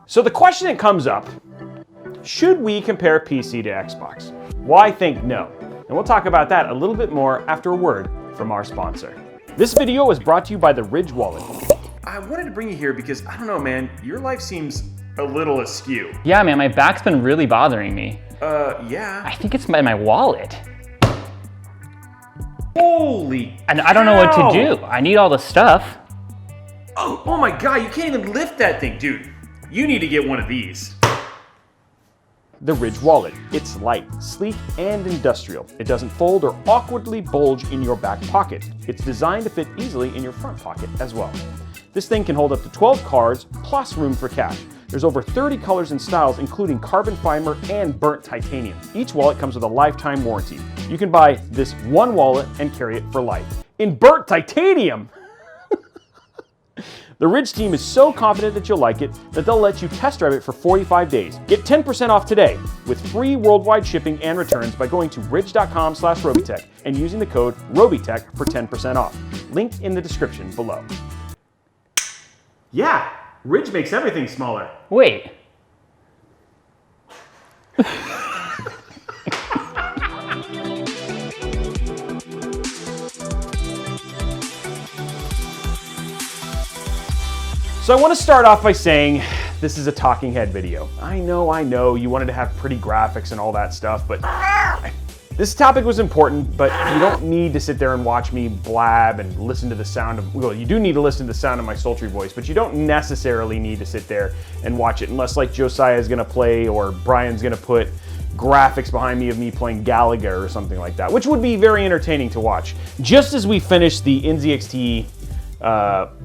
So the question that comes up, should we compare PC to Xbox? Well, I think no. And we'll talk about that a little bit more after a word from our sponsor. This video was brought to you by the Ridge Wallet. I wanted to bring you here because, I don't know, man, your life seems a little askew. Yeah, man, my back's been really bothering me. Yeah. I think it's my wallet. Holy And I don't know what to do. I need all the stuff. Oh my God, you can't even lift that thing, dude. You need to get one of these. The Ridge Wallet. It's light, sleek, and industrial. It doesn't fold or awkwardly bulge in your back pocket. It's designed to fit easily in your front pocket as well. This thing can hold up to 12 cards, plus room for cash. There's over 30 colors and styles, including carbon fiber and burnt titanium. Each wallet comes with a lifetime warranty. You can buy this one wallet and carry it for life. In burnt titanium! The Ridge team is so confident that you'll like it that they'll let you test drive it for 45 days. Get 10% off today with free worldwide shipping and returns by going to ridge.com/Robeytech and using the code Robeytech for 10% off. Link in the description below. Yeah, Ridge makes everything smaller. Wait. So I want to start off by saying this is a talking head video. I know, you wanted to have pretty graphics and all that stuff, but this topic was important, but you don't need to sit there and watch me blab and listen to the sound of, well, you do need to listen to the sound of my sultry voice, but you don't necessarily need to sit there and watch it unless like Josiah is gonna play or Brian's gonna put graphics behind me of me playing Galaga or something like that, which would be very entertaining to watch. Just as we finished the NZXT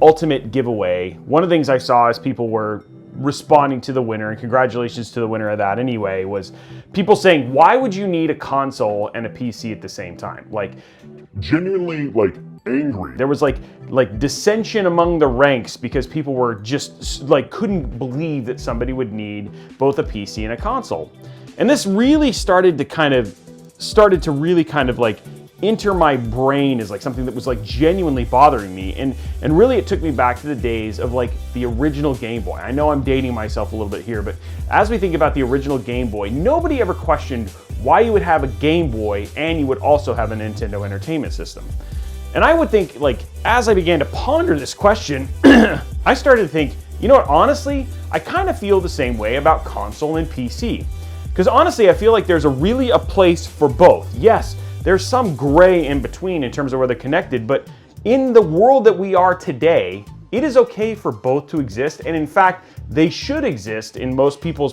Ultimate giveaway, one of the things I saw as people were responding to the winner, and congratulations to the winner of that anyway, was people saying, why would you need a console and a PC at the same time? Like, genuinely, like, angry. there was like dissension among the ranks because people were just like couldn't believe that somebody would need both a PC and a console. And this really started to really kind of like enter my brain as like something that was like genuinely bothering me, and really it took me back to the days of like the original Game Boy. I know I'm dating myself a little bit here, but as we think about the original Game Boy, nobody ever questioned why you would have a Game Boy and you would also have a Nintendo Entertainment System. And I would think, like, as I began to ponder this question, I started to think, you know what, honestly, I kind of feel the same way about console and PC. Because honestly, I feel like there's really a place for both. Yes, there's some gray in between in terms of where they're connected, but in the world that we are today, it is okay for both to exist, and in fact, they should exist in most people's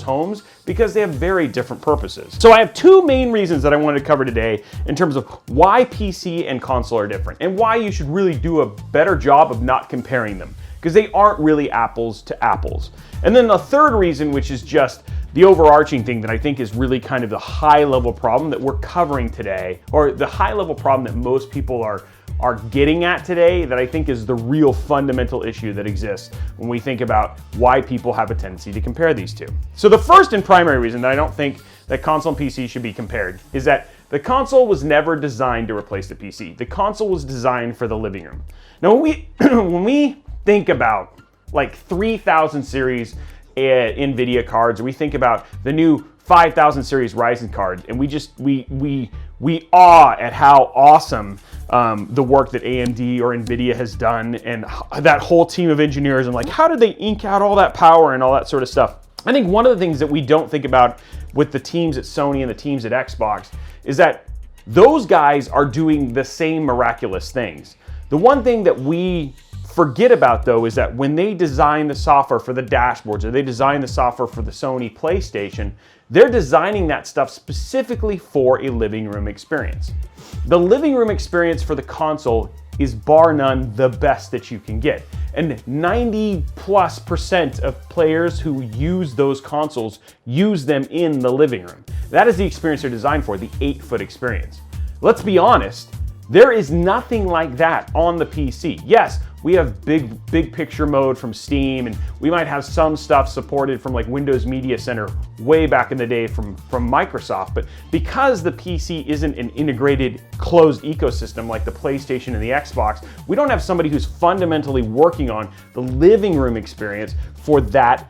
homes because they have very different purposes. So I have two main reasons that I wanted to cover today in terms of why PC and console are different, and why you should really do a better job of not comparing them, because they aren't really apples to apples. And then the third reason, which is just the overarching thing that I think is really kind of the high level problem that we're covering today, or the high level problem that most people are getting at today, that I think is the real fundamental issue that exists when we think about why people have a tendency to compare these two. So the first and primary reason that I don't think that console and PC should be compared is that the console was never designed to replace the PC. The console was designed for the living room. Now when we think about like 3000 series NVIDIA cards, or we think about the new 5000 series Ryzen card, and we awe at how awesome the work that AMD or NVIDIA has done, and that whole team of engineers, and like how did they ink out all that power and all that sort of stuff. I think one of the things that we don't think about with the teams at Sony and the teams at Xbox is that those guys are doing the same miraculous things. The one thing that we forget about though is that when they design the software for the dashboards, or they design the software for the Sony PlayStation, they're designing that stuff specifically for a living room experience. The living room experience for the console is bar none the best that you can get. And 90+% of players who use those consoles use them in the living room. That is the experience they're designed for, the 8-foot experience. Let's be honest, There is nothing like that on the PC. Yes, we have big picture mode from Steam, and we might have some stuff supported from like Windows Media Center way back in the day from Microsoft, but because the PC isn't an integrated closed ecosystem like the PlayStation and the Xbox, we don't have somebody who's fundamentally working on the living room experience for that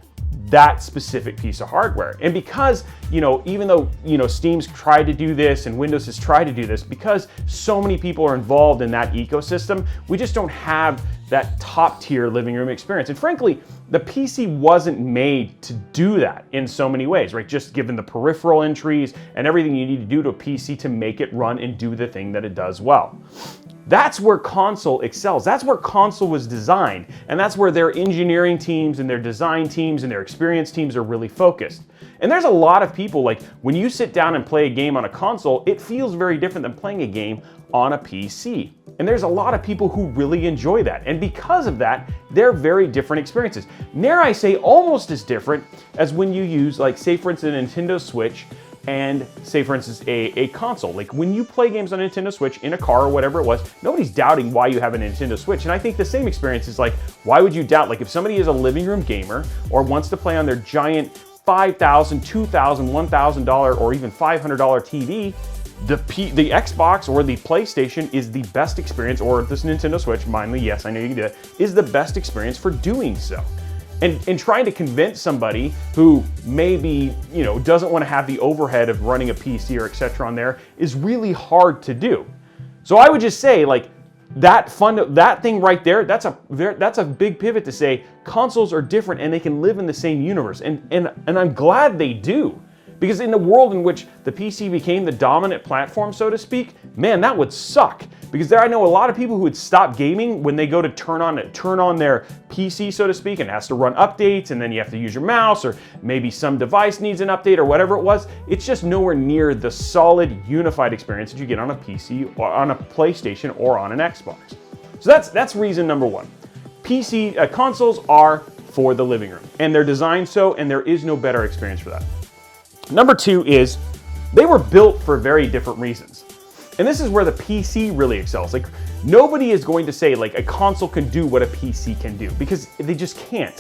specific piece of hardware. And because, even though, Steam's tried to do this and Windows has tried to do this, because so many people are involved in that ecosystem, we just don't have that top tier living room experience. And frankly, the PC wasn't made to do that in so many ways, right? Just given the peripheral entries and everything you need to do to a PC to make it run and do the thing that it does well. That's where console excels. That's where console was designed. And that's where their engineering teams and their design teams and their experience teams are really focused. And there's a lot of people, like when you sit down and play a game on a console, it feels very different than playing a game on a PC. And there's a lot of people who really enjoy that. And because of that, they're very different experiences. Dare I say almost as different as when you use, like, say for instance, a Nintendo Switch and say for instance a console. Like when you play games on a Nintendo Switch in a car or whatever it was, nobody's doubting why you have a Nintendo Switch. And I think the same experience is like, why would you doubt? Like if somebody is a living room gamer or wants to play on their giant $5,000, $2,000, $1,000 or even $500 TV, the Xbox or the PlayStation is the best experience, or this Nintendo Switch, mindly, yes, I know you can do that, is the best experience for doing so. And trying to convince somebody who maybe, doesn't want to have the overhead of running a PC or etc. on there is really hard to do. So I would just say, like, that thing right there, that's a big pivot to say consoles are different and they can live in the same universe. And I'm glad they do. Because in the world in which the PC became the dominant platform, so to speak, man, that would suck. Because I know a lot of people who would stop gaming when they go to turn on their PC, so to speak, and it has to run updates, and then you have to use your mouse, or maybe some device needs an update, or whatever it was. It's just nowhere near the solid, unified experience that you get on a PC, or on a PlayStation, or on an Xbox. So that's reason number one. Consoles are for the living room, and they're designed so, and there is no better experience for that. Number two is they were built for very different reasons. And this is where the PC really excels. Like, nobody is going to say like a console can do what a PC can do, because they just can't.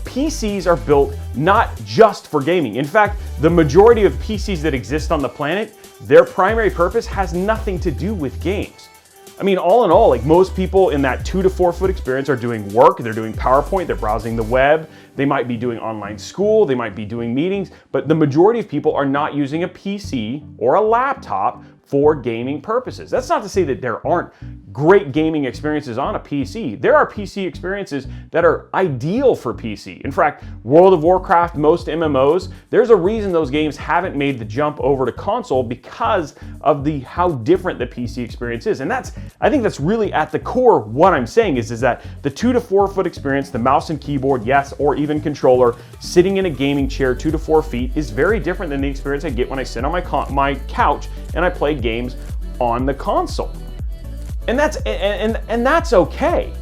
PCs are built not just for gaming. In fact, the majority of PCs that exist on the planet, their primary purpose has nothing to do with games. I mean, all in all, like most people in that 2 to 4 foot experience are doing work, they're doing PowerPoint, they're browsing the web, they might be doing online school, they might be doing meetings, but the majority of people are not using a PC or a laptop for gaming purposes. That's not to say that there aren't great gaming experiences on a PC. There are PC experiences that are ideal for PC. In fact, World of Warcraft, most MMOs, there's a reason those games haven't made the jump over to console, because of how different the PC experience is. And I think that's really at the core what I'm saying is that the 2 to 4 foot experience, the mouse and keyboard, yes, or even controller, sitting in a gaming chair 2 to 4 feet is very different than the experience I get when I sit on my couch and I play games on the console. And that's okay.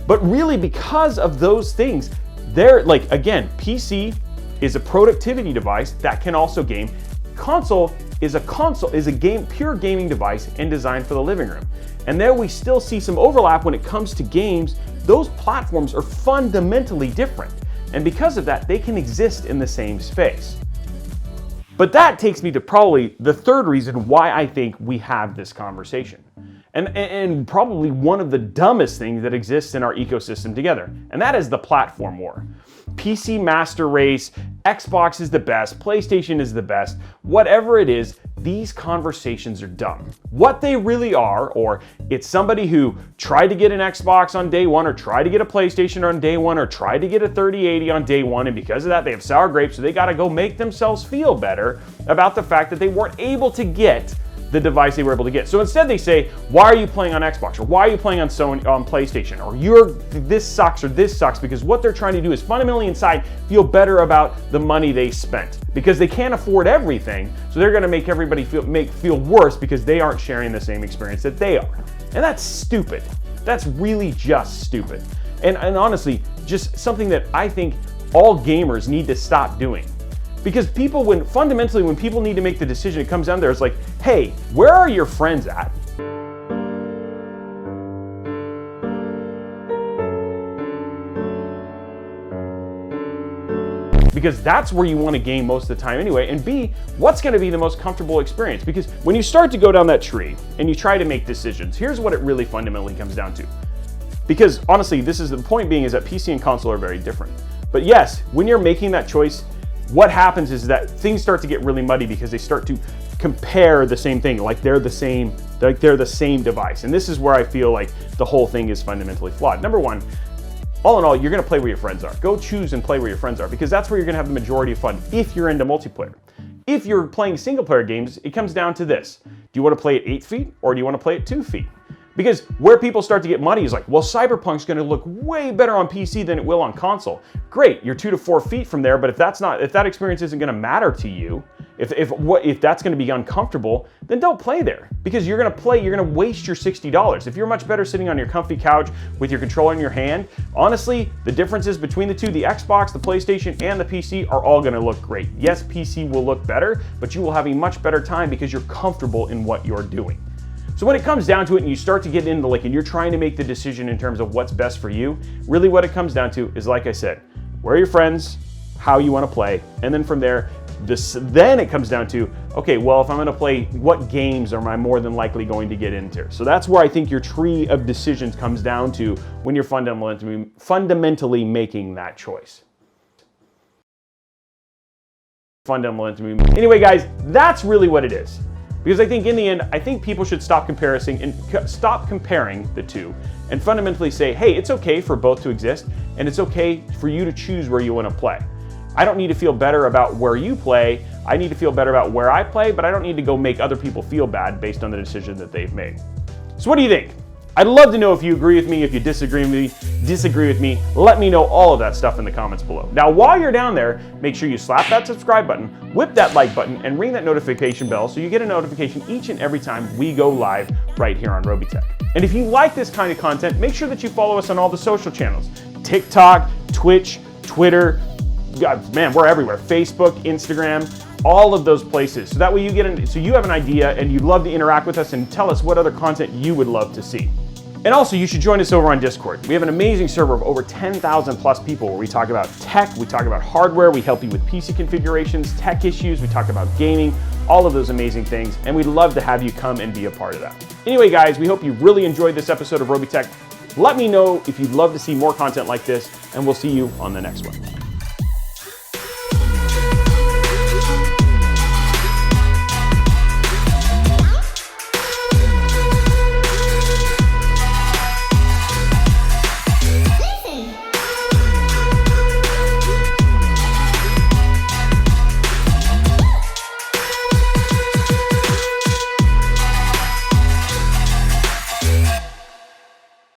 But really, because of those things, they're like, again, PC is a productivity device that can also game. Console is a pure gaming device and designed for the living room. And there we still see some overlap when it comes to games. Those platforms are fundamentally different. And because of that, they can exist in the same space. But that takes me to probably the third reason why I think we have this conversation. And probably one of the dumbest things that exists in our ecosystem together. And that is the platform war. PC master race, Xbox is the best, PlayStation is the best, whatever it is, these conversations are dumb. What they really are, or it's somebody who tried to get an Xbox on day one, or tried to get a PlayStation on day one, or tried to get a 3080 on day one, and because of that they have sour grapes, so they gotta go make themselves feel better about the fact that they weren't able to get the device they were able to get. So instead they say, why are you playing on Xbox? Or why are you playing on PlayStation? Or this sucks, or this sucks, because what they're trying to do is fundamentally inside feel better about the money they spent. Because they can't afford everything, so they're gonna make everybody feel worse because they aren't sharing the same experience that they are. And that's stupid. That's really just stupid. And honestly, just something that I think all gamers need to stop doing. Because fundamentally when people need to make the decision, it comes down there, it's like, hey, where are your friends at? because that's where you want to game most of the time anyway, and B, what's going to be the most comfortable experience? Because when you start to go down that tree and you try to make decisions, here's what it really fundamentally comes down to. Because honestly, this is the point being is that PC and console are very different. But yes, when you're making that choice, what happens is that things start to get really muddy because they start to compare the same thing, like they're the same device. And this is where I feel like the whole thing is fundamentally flawed. Number one, all in all, you're gonna play where your friends are. Go choose and play where your friends are, because that's where you're gonna have the majority of fun if you're into multiplayer. If you're playing single player games, it comes down to this. Do you wanna play at 8 feet or do you wanna play at 2 feet? Because where people start to get muddy is like, well, Cyberpunk's gonna look way better on PC than it will on console. Great, you're 2 to 4 feet from there, but if that experience isn't gonna matter to you, if that's gonna be uncomfortable, then don't play there. Because you're gonna waste your $60. If you're much better sitting on your comfy couch with your controller in your hand, honestly, the differences between the two, the Xbox, the PlayStation, and the PC are all gonna look great. Yes, PC will look better, but you will have a much better time because you're comfortable in what you're doing. So when it comes down to it and you start to get into and you're trying to make the decision in terms of what's best for you, really what it comes down to is, like I said, where are your friends, how you want to play, and then from there, then it comes down to, okay, well, if I'm going to play, what games am I more than likely going to get into? So that's where I think your tree of decisions comes down to when you're fundamentally making that choice. Anyway, guys, that's really what it is. Because I think in the end, I think people should stop comparing the two and fundamentally say, hey, it's okay for both to exist, and it's okay for you to choose where you want to play. I don't need to feel better about where you play. I need to feel better about where I play, but I don't need to go make other people feel bad based on the decision that they've made. So what do you think? I'd love to know if you agree with me, if you disagree with me, let me know all of that stuff in the comments below. Now, while you're down there, make sure you slap that subscribe button, whip that like button, and ring that notification bell so you get a notification each and every time we go live right here on Robeytech. And if you like this kind of content, make sure that you follow us on all the social channels: TikTok, Twitch, Twitter, God, man, we're everywhere. Facebook, Instagram, all of those places. So that way you have an idea and you'd love to interact with us and tell us what other content you would love to see. And also, you should join us over on Discord. We have an amazing server of over 10,000 plus people where we talk about tech, we talk about hardware, we help you with PC configurations, tech issues, we talk about gaming, all of those amazing things, and we'd love to have you come and be a part of that. Anyway, guys, we hope you really enjoyed this episode of Robeytech. Let me know if you'd love to see more content like this, and we'll see you on the next one.